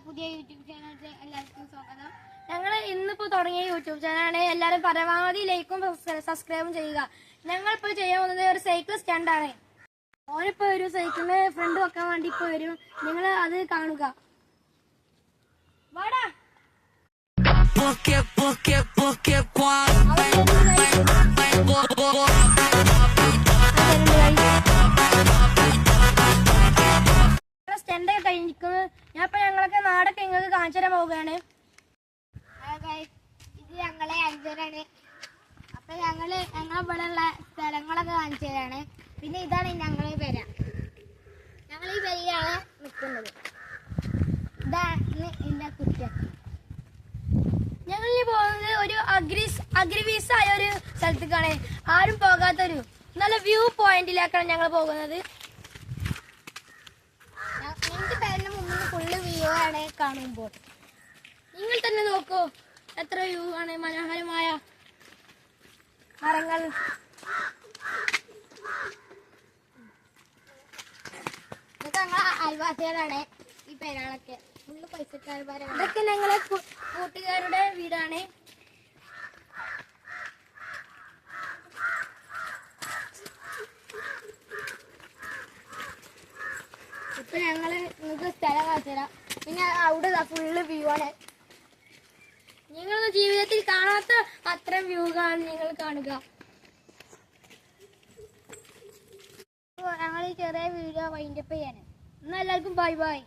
പുതിയ യൂട്യൂബ് ചാനലിലേക്ക് എല്ലാവർക്കും സ്വാഗതം. ഞങ്ങൾ ഇന്നിപ്പോ തുടങ്ങിയ യൂട്യൂബ് ചാനലാണ്. എല്ലാവരും പരമാവധി ലൈക്കും സബ്സ്ക്രൈബും ചെയ്യുക. ഞങ്ങളിപ്പോൾ ചെയ്യാൻ പോകുന്നത് ഒരു സൈക്കിൾ സ്റ്റാൻഡാണ്. ഓനിപ്പോ ഒരു സൈക്കിളിന് ഫ്രണ്ട് വെക്കാൻ വേണ്ടി ഇപ്പൊ വരും. നിങ്ങൾ അത് കാണുക. വാടാ സ്റ്റെൻഡ് കഴിഞ്ഞിരിക്കുന്നത്. ഞാൻ ഇപ്പൊ ഞങ്ങളൊക്കെ നാടൊക്കെ നിങ്ങൾക്ക് കാണിച്ചു തരാൻ പോവുകയാണ്. ഇത് ഞങ്ങളെ അഞ്ചനാണ്. അപ്പൊ ഞങ്ങളെ ഇവിടെ ഉള്ള സ്ഥലങ്ങളൊക്കെ കാണിച്ചു തരാണ്. പിന്നെ ഇതാണ് ഞങ്ങളെ പെര. ഞങ്ങൾ ഈ പെരയാണ് നിൽക്കുന്നത്. ഇതാണ് എന്റെ കുട്ടിയൊക്കെ. ഞങ്ങൾ ഈ പോകുന്നത് ഒരു അഗ്രിവീസായ ഒരു സ്ഥലത്തേക്കാണ്. ആരും പോകാത്തൊരു നല്ല വ്യൂ പോയിന്റിലേക്കാണ് ഞങ്ങൾ പോകുന്നത്. ഞങ്ങൾക്ക് പേരിന് മുന്നിൽ ഫുള്ള് വ്യൂ ആണ് കാണുമ്പോൾ. നിങ്ങൾ തന്നെ നോക്കൂ, എത്ര വ്യൂ ആണ്. മനോഹരമായ മരങ്ങൾ. ഇതൊക്കെ ഞങ്ങളെ അയൽവാസികളാണ്. ഈ പേരാളൊക്കെ ഫുള്ള് പൈസക്കാരന്മാരാണ്. ഇതൊക്കെ ഞങ്ങളെ കൂട്ടുകാരുടെ വീടാണ്. ഇപ്പൊ ഞങ്ങള് നിങ്ങൾക്ക് സ്ഥലം കാണിച്ചു തരാം. പിന്നെ അവിടെ ഫുള്ള് വ്യൂ ആണ്. നിങ്ങളുടെ ജീവിതത്തിൽ കാണാത്ത അത്ര വ്യൂ ആണ് നിങ്ങൾ കാണുക. ഞങ്ങൾ ഈ ചെറിയ വീഡിയോ വൈൻഡപ്പ് ചെയ്യാണ്. എന്നാ എല്ലാവർക്കും ബൈ ബൈ.